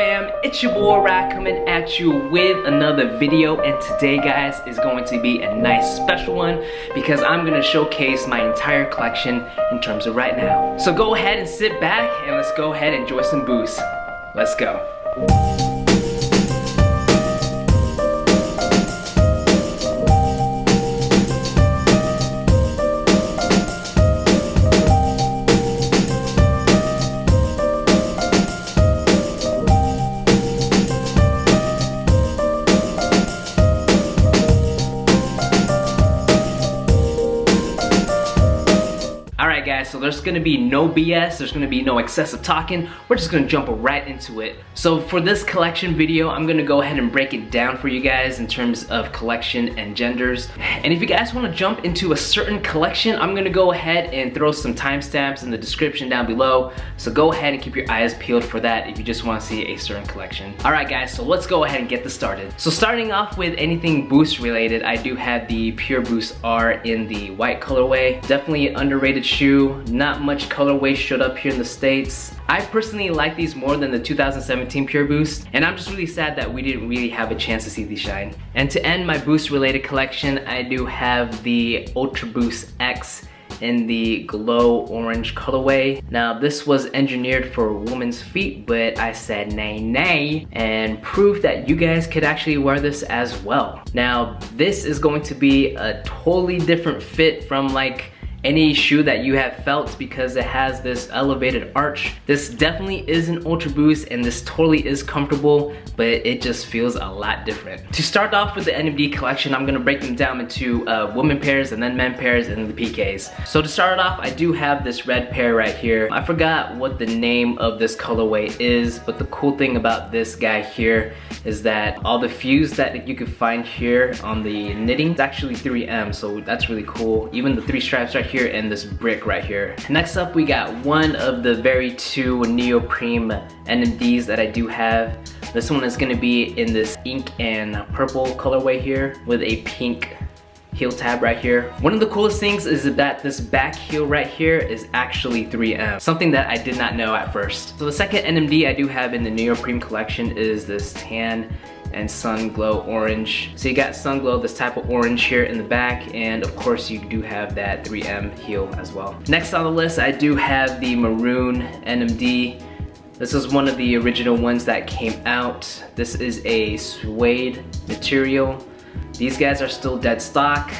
fam? It's your boy Ryy coming at you with another video, and today guys is going to be a nice special one because I'm gonna showcase my entire collection in terms of right now. So go ahead and sit back and let's go ahead and enjoy some booze. Let's go. Alright guys, so there's gonna be no BS, there's gonna be no excessive talking, we're just gonna jump right into it. So for this collection video, I'm gonna go ahead and break it down for you guys in terms of collection and genders. And if you guys wanna jump into a certain collection, I'm gonna go ahead and throw some timestamps in the description down below. So go ahead and keep your eyes peeled for that if you just wanna see a certain collection. Alright guys, so let's go ahead and get this started. So starting off with anything Boost related, I do have the Pure Boost R in the white colorway. Definitely an underrated shoe, not much colorway showed up here in the States. I personally like these more than the 2017 Pure Boost, and I'm just really sad that we didn't really have a chance to see these shine. And to end my Boost related collection, I do have the Ultra Boost X in the glow orange colorway. Now this was engineered for women's feet, but I said nay and proved that you guys could actually wear this as well. Now this is going to be a totally different fit from like any shoe that you have felt because it has this elevated arch. This definitely is an Ultra Boost and this totally is comfortable, but it just feels a lot different. To start off with the NMD collection, I'm gonna break them down into women pairs and then men pairs and the PKs. So to start off, I do have this red pair right here. I forgot what the name of this colorway is, but the cool thing about this guy here is that all the fuse that you can find here on the knitting, it's actually 3M, so that's really cool. Even the 3 stripes right here and this brick right here. Next up, we got one of the very 2 neoprene NMDs that I do have. This one is gonna be in this ink and purple colorway here with a pink heel tab right here. One of the coolest things is that this back heel right here is actually 3M, something that I did not know at first. So the second NMD I do have in the neoprene collection is this tan and sun glow orange. So you got sun glow, this type of orange here in the back, and of course you do have that 3M heel as well. Next on the list, I do have the maroon NMD. This is one of the original ones that came out. This is a suede material. These guys are still dead stock.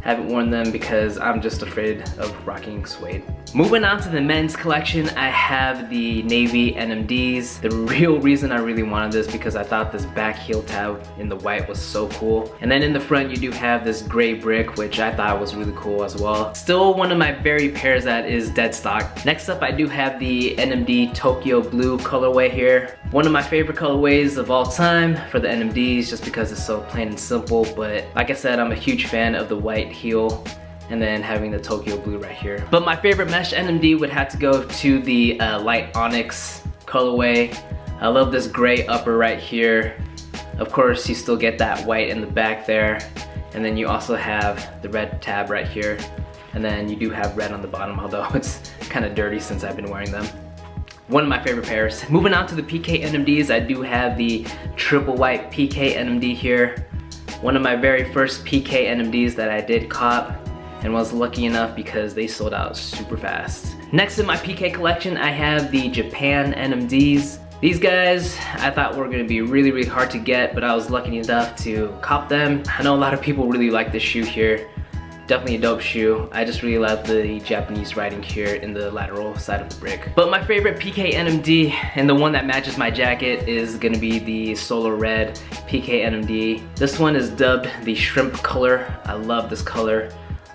Haven't worn them because I'm just afraid of rocking suede. Moving on to the men's collection, I have the navy NMDs. The real reason I really wanted this because I thought this back heel tab in the white was so cool. And then in the front you do have this gray brick, which I thought was really cool as well. Still one of my very pairs that is dead stock. Next up, I do have the NMD Tokyo Blue colorway here. One of my favorite colorways of all time for the NMDs just because it's so plain and simple, but like I said, I'm a huge fan of the white heel and then having the Tokyo Blue right here. But my favorite mesh NMD would have to go to the light onyx colorway. I love this gray upper right here. Of course, you still get that white in the back there. And then you also have the red tab right here. And then you do have red on the bottom, although it's kind of dirty since I've been wearing them. One of my favorite pairs. Moving on to the PK NMDs, I do have the triple white PK NMD here. One of my very first PK NMDs that I did cop and was lucky enough because they sold out super fast. Next in my PK collection, I have the Japan NMDs. These guys I thought were gonna be really hard to get, but I was lucky enough to cop them. I know a lot of people really like this shoe here. Definitely a dope shoe. I just really love the Japanese writing here in the lateral side of the brick. But my favorite PK NMD and the one that matches my jacket is gonna be the Solar Red PK NMD. This one is dubbed the shrimp color. I love this color.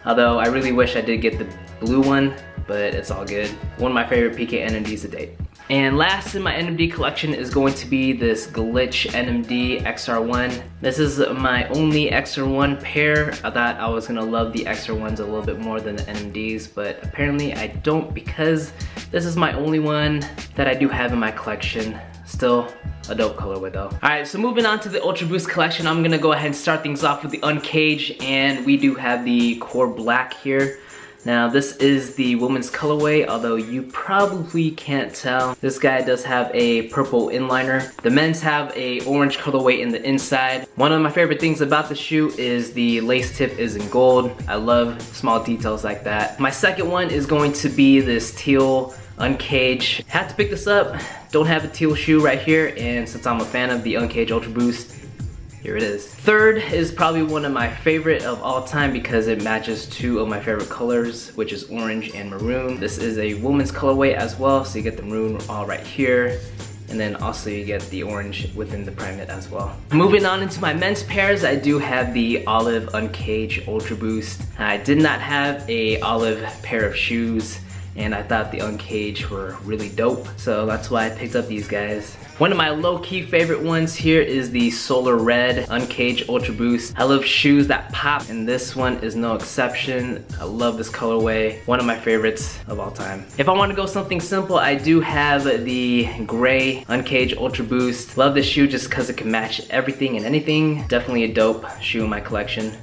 Although I really wish I did get the blue one, but it's all good. One of my favorite PK NMDs to date. And last in my NMD collection is going to be this Glitch NMD XR1. This is my only XR1 pair. I thought I was gonna love the XR1s a little bit more than the NMDs, but apparently I don't because this is my only one that I do have in my collection. Still a dope colorway though. Alright, so moving on to the Ultra Boost collection, I'm gonna go ahead and start things off with the Uncaged, and we do have the core black here. Now this is the women's colorway, although you probably can't tell. This guy does have a purple inliner. The men's have a orange colorway in the inside. One of my favorite things about the shoe is the lace tip is in gold. I love small details like that. My second one is going to be this teal Uncaged. Had to pick this up. Don't have a teal shoe right here, and since I'm a fan of the Uncaged Ultra Boost, here it is. Third is probably one of my favorite of all time because it matches two of my favorite colors, which is orange and maroon. This is a woman's colorway as well, so you get the maroon all right here. And then also you get the orange within the Primeknit as well. Moving on into my men's pairs, I do have the olive Uncaged Ultra Boost. I did not have a olive pair of shoes, and I thought the Uncaged were really dope, so that's why I picked up these guys. One of my low-key favorite ones here is the Solar Red Uncaged Ultra Boost. I love shoes that pop, and this one is no exception. I love this colorway. One of my favorites of all time. If I want to go something simple, I do have the gray Uncaged Ultra Boost. Love this shoe just because it can match everything and anything. Definitely a dope shoe in my collection.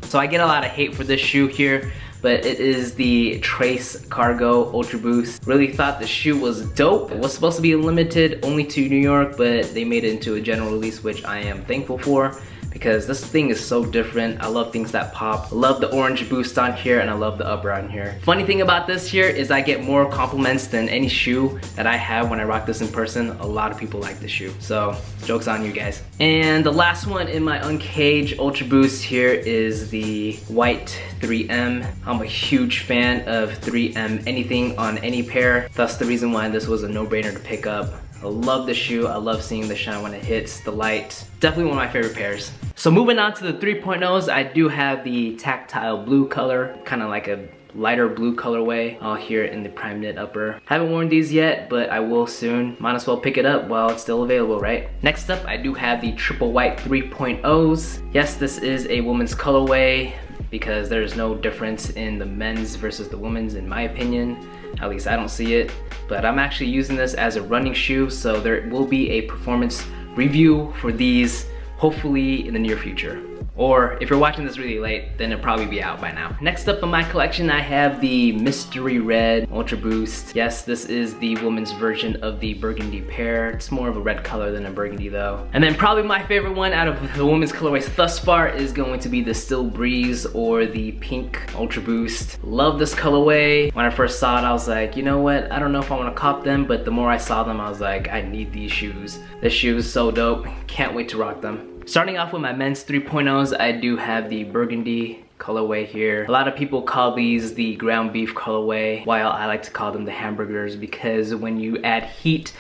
So I get a lot of hate for this shoe here, but it is the Trace Cargo Ultra Boost. Really thought the shoe was dope. It was supposed to be limited only to New York, but they made it into a general release, which I am thankful for because this thing is so different. I love things that pop. I love the orange boost on here, and I love the upper on here. Funny thing about this here is I get more compliments than any shoe that I have when I rock this in person. A lot of people like this shoe, so joke's on you guys. And the last one in my Uncaged Ultra Boost here is the white 3M. I'm a huge fan of 3M anything on any pair. That's the reason why this was a no-brainer to pick up. I love the shoe. I love seeing the shine when it hits the light. Definitely one of my favorite pairs. So moving on to the 3.0s, I do have the tactile blue color, kind of like a lighter blue colorway, all here in the Primeknit upper. Haven't worn these yet, but I will soon. Might as well pick it up while it's still available, right? Next up, I do have the triple white 3.0s. Yes, this is a woman's colorway because there's no difference in the men's versus the women's in my opinion. At least I don't see it, but I'm actually using this as a running shoe, so there will be a performance review for these hopefully in the near future. Or if you're watching this really late, then it'll probably be out by now. Next up in my collection, I have the Mystery Red Ultra Boost. Yes, this is the woman's version of the burgundy pair. It's more of a red color than a burgundy though. And then probably my favorite one out of the women's colorways thus far is going to be the Still Breeze or the pink Ultra Boost. Love this colorway. When I first saw it, I was like, you know what? I don't know if I want to cop them, but the more I saw them, I was like, I need these shoes. This shoe is so dope. Can't wait to rock them. Starting off with my men's 3.0s, I do have the burgundy colorway here. A lot of people call these the ground beef colorway, while I like to call them the hamburgers, because when you add heat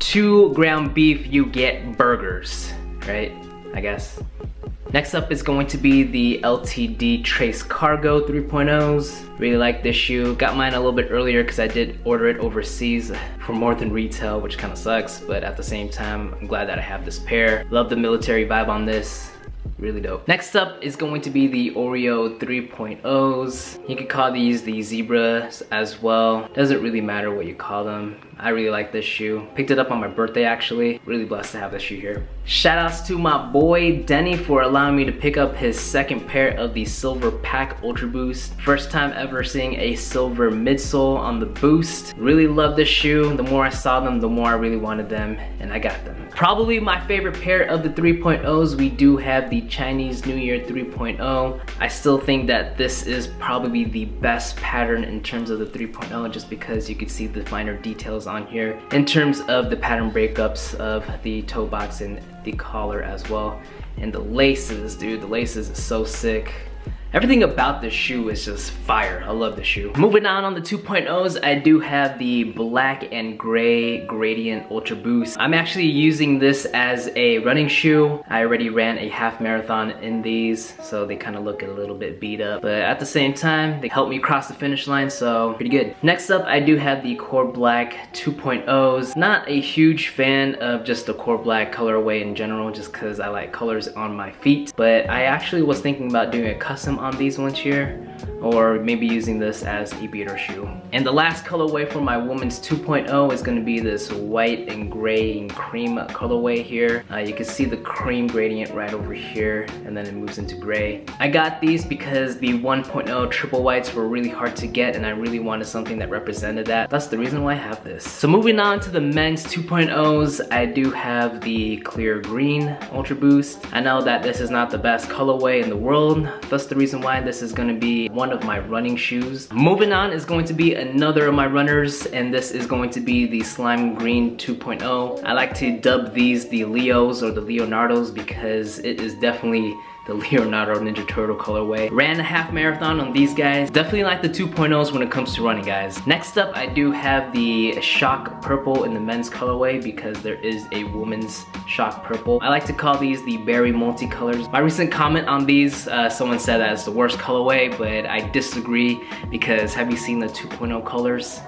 to ground beef, you get burgers, right? I guess. Next up is going to be the LTD Trace Cargo 3.0s. Really like this shoe. Got mine a little bit earlier because I did order it overseas for more than retail, which kind of sucks, but at the same time, I'm glad that I have this pair. Love the military vibe on this. Really dope. Next up is going to be the Oreo 3.0s. You could call these the zebras as well. Doesn't really matter what you call them. I really like this shoe. Picked it up on my birthday actually. Really blessed to have this shoe here. Shout outs to my boy Denny for allowing me to pick up his second pair of the Silver Pack Ultra Boost. First time ever seeing a silver midsole on the Boost. Really love this shoe. The more I saw them, the more I really wanted them, and I got them. Probably my favorite pair of the 3.0s, we do have the Chinese New Year 3.0. I still think that this is probably the best pattern in terms of the 3.0 just because you can see the finer details on here in terms of the pattern breakups of the toe box and the collar as well. And the laces, dude, the laces is so sick. Everything about this shoe is just fire. I love this shoe. Moving on the 2.0s, I do have the black and gray gradient Ultra Boost. I'm actually using this as a running shoe. I already ran a half marathon in these, so they kind of look a little bit beat up. But at the same time, they help me cross the finish line, so pretty good. Next up, I do have the Core Black 2.0s. Not a huge fan of just the Core Black colorway in general, just because I like colors on my feet. But I actually was thinking about doing a custom on these ones here. or maybe using this as a beater shoe. And the last colorway for my woman's 2.0 is going to be this white and gray and cream colorway here. You can see the cream gradient right over here, and then it moves into gray. I got these because the 1.0 triple whites were really hard to get, and I really wanted something that represented that. That's the reason why I have this. So moving on to the men's 2.0s, I do have the clear green Ultra Boost. I know that this is not the best colorway in the world. That's the reason why this is going to be one of my running shoes. Moving on is going to be another of my runners, and this is going to be the slime green 2.0. I like to dub these the Leos or the Leonardos because it is definitely the Leonardo Ninja Turtle colorway. Ran a half marathon on these guys. Definitely like the 2.0s when it comes to running, guys. Next up, I do have the Shock Purple in the men's colorway because there is a woman's Shock Purple. I like to call these the Berry Multicolors. My recent comment on these, someone said that it's the worst colorway, but I disagree because have you seen the 2.0 colors?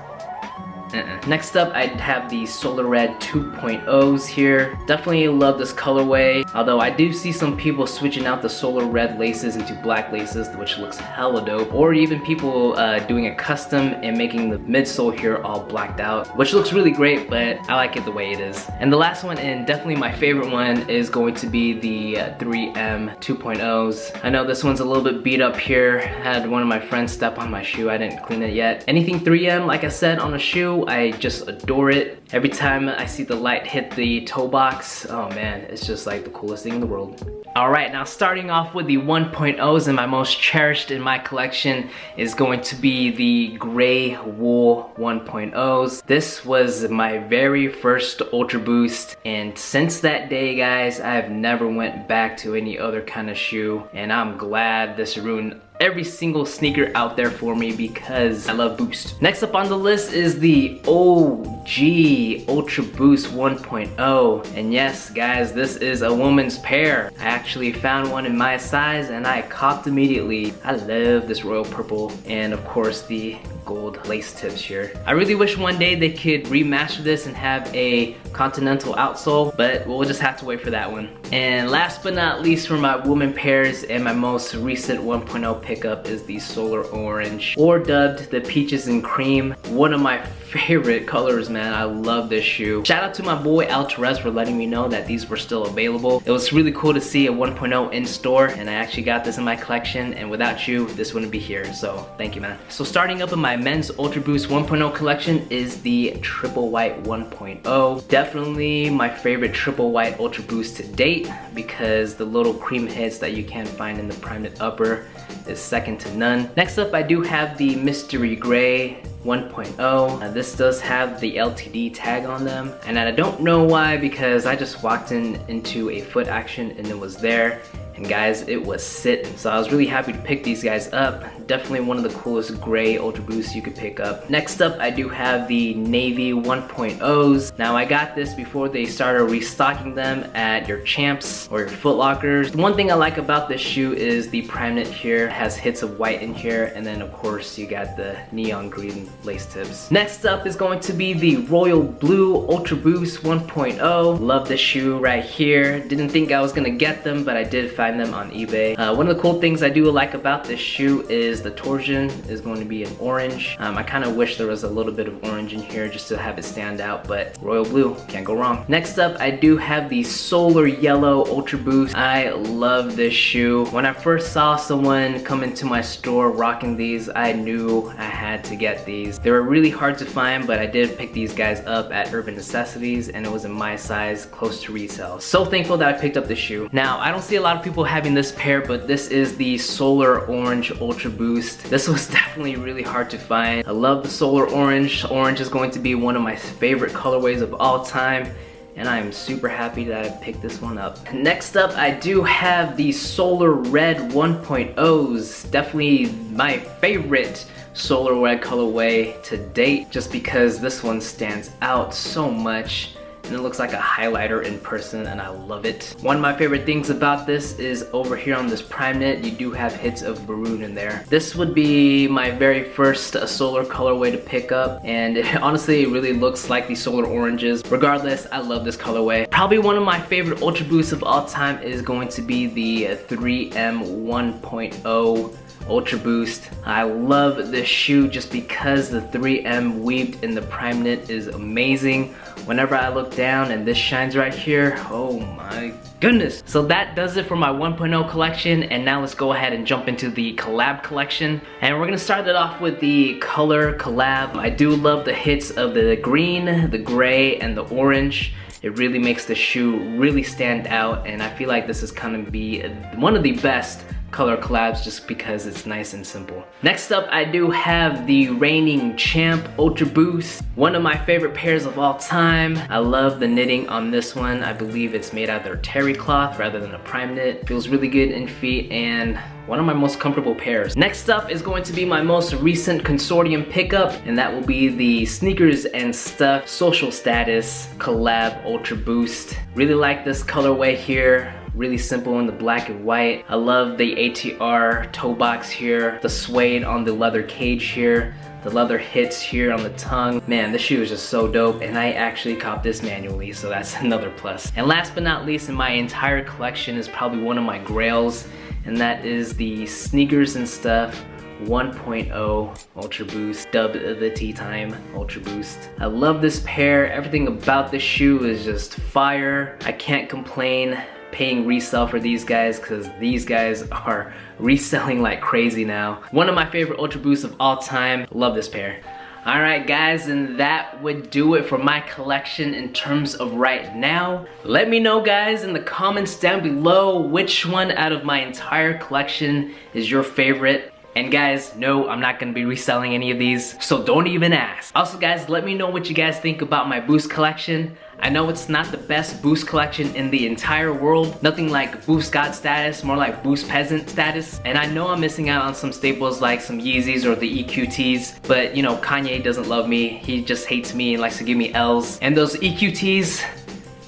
Next up, I have the Solar Red 2.0s here. Definitely love this colorway, although I do see some people switching out the Solar Red laces into black laces, which looks hella dope, or even people doing a custom and making the midsole here all blacked out, which looks really great, but I like it the way it is. And the last one, and definitely my favorite one, is going to be the 3M 2.0s. I know this one's a little bit beat up here. I had one of my friends step on my shoe. I didn't clean it yet. Anything 3M, like I said, on a shoe, I just adore it. Every time I see the light hit the toe box, oh man, it's just like the coolest thing in the world. Alright, now starting off with the 1.0s, and my most cherished in my collection is going to be the gray wool 1.0s. This was my very first Ultra Boost, and since that day, guys, I have never went back to any other kind of shoe, and I'm glad this ruined every single sneaker out there for me because I love Boost. Next up on the list is the OG Ultra Boost 1.0, and yes guys, this is a woman's pair. I actually found one in my size and I copped immediately. I love this royal purple and of course the gold lace tips here. I really wish one day they could remaster this and have a continental outsole, but we'll just have to wait for that one. And last but not least for my woman pairs and my most recent 1.0 pickup is the Solar Orange, or dubbed the Peaches and Cream. One of my favorite colors, man. I love this shoe. Shout out to my boy Altarez for letting me know that these were still available. It was really cool to see a 1.0 in store, and I actually got this in my collection, and without you, this wouldn't be here, so thank you, man. So starting up in my men's Ultra Boost 1.0 collection is the Triple White 1.0. Definitely my favorite Triple White Ultra Boost to date because the little cream hits that you can find in the Primeknit upper is second to none. Next up, I do have the Mystery Gray 1.0. This does have the LTD tag on them, and I don't know why because I just walked into a foot action and it was there, and guys, it was sitting. So I was really happy to pick these guys up. Definitely one of the coolest gray Ultra Boosts you could pick up. Next up, I do have the Navy 1.0s. Now I got this before they started restocking them at your Champs or your Foot Lockers. The one thing I like about this shoe is the Primeknit here. It has hits of white in here, and then of course you got the neon green lace tips. Next up is going to be the Royal Blue Ultra Boost 1.0. Love this shoe right here. Didn't think I was gonna get them, but I did find them on eBay. One of the cool things I do like about this shoe is the torsion is going to be an orange. I kind of wish there was a little bit of orange in here just to have it stand out, but royal blue, can't go wrong. Next up, I do have the Solar Yellow Ultra Boost. I love this shoe. When I first saw someone come into my store rocking these, I knew I had to get these. They were really hard to find, but I did pick these guys up at Urban Necessities, and it was in my size, close to retail. So thankful that I picked up this shoe. Now, I don't see a lot of people having this pair, but this is the Solar Orange Ultra Boost. This was definitely really hard to find. I love the Solar Orange. Orange is going to be one of my favorite colorways of all time, and I am super happy that I picked this one up. Next up, I do have the Solar Red 1.0s. Definitely my favorite Solar Red colorway to date, just because this one stands out so much. And it looks like a highlighter in person, and I love it. One of my favorite things about this is over here on this Primeknit, you do have hits of maroon in there. This would be my very first solar colorway to pick up, and honestly, it really looks like the Solar Oranges. Regardless, I love this colorway. Probably one of my favorite Ultra Boosts of all time is going to be the 3M 1.0 Ultra Boost. I love this shoe just because the 3M weaved in the prime knit is amazing. Whenever I look down and this shines right here, oh my goodness. So that does it for my 1.0 collection, and now let's go ahead and jump into the collab collection. And we're gonna start it off with the color collab. I do love the hits of the green, the gray, and the orange. It really makes the shoe really stand out, and I feel like this is gonna be one of the best color collabs just because it's nice and simple. Next up, I do have the reigning champ Ultra Boost, one of my favorite pairs of all time. I love the knitting on this one. I believe it's made out of terry cloth rather than a prime knit. Feels really good in feet and one of my most comfortable pairs. Next up is going to be my most recent consortium pickup, and that will be the Sneakers and Stuff Social Status Collab Ultra Boost. Really like this colorway here. Really simple in the black and white. I love the ATR toe box here, the suede on the leather cage here, the leather hits here on the tongue. Man, this shoe is just so dope, and I actually copped this manually, so that's another plus. And last but not least in my entire collection is probably one of my grails, and that is the Sneakers and Stuff 1.0 Ultra Boost, dubbed the Tea Time Ultra Boost. I love this pair. Everything about this shoe is just fire. I can't complain paying resale for these guys because these guys are reselling like crazy now. One of my favorite Ultra Boosts of all time. Love this pair. Alright guys, and that would do it for my collection in terms of right now. Let me know guys in the comments down below which one out of my entire collection is your favorite. And guys, no, I'm not gonna be reselling any of these, so don't even ask. Also guys, let me know what you guys think about my Boost collection. I know it's not the best Boost collection in the entire world. Nothing like Boost God status, more like Boost Peasant status. And I know I'm missing out on some staples like some Yeezys or the EQTs, but you know, Kanye doesn't love me. He just hates me and likes to give me L's. And those EQTs,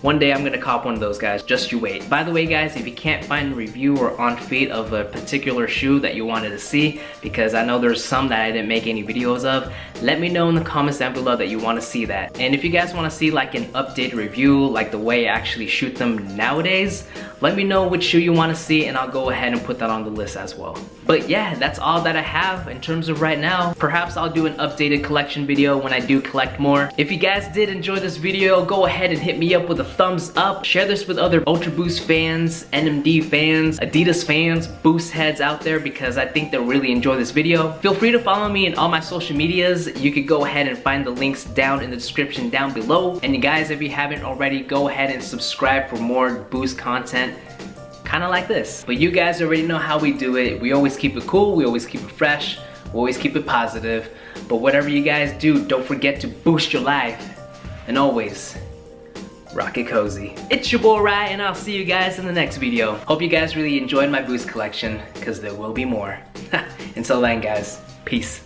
one day I'm gonna cop one of those guys, just you wait. By the way guys, if you can't find a review or on feed of a particular shoe that you wanted to see, because I know there's some that I didn't make any videos of, let me know in the comments down below that you wanna see that. And if you guys wanna see like an updated review, like the way I actually shoot them nowadays, let me know which shoe you wanna see and I'll go ahead and put that on the list as well. But yeah, that's all that I have in terms of right now. Perhaps I'll do an updated collection video when I do collect more. If you guys did enjoy this video, go ahead and hit me up with a thumbs up. Share this with other Ultra Boost fans, NMD fans, Adidas fans, Boost heads out there because I think they'll really enjoy this video. Feel free to follow me in all my social medias. You can go ahead and find the links down in the description down below. And you guys, if you haven't already, go ahead and subscribe for more Boost content. Kind of like this. But you guys already know how we do it. We always keep it cool, we always keep it fresh, we always keep it positive. But whatever you guys do, don't forget to boost your life. And always, rock it cozy. It's your boy Ryy, and I'll see you guys in the next video. Hope you guys really enjoyed my Boost collection, because there will be more. Until then guys, peace.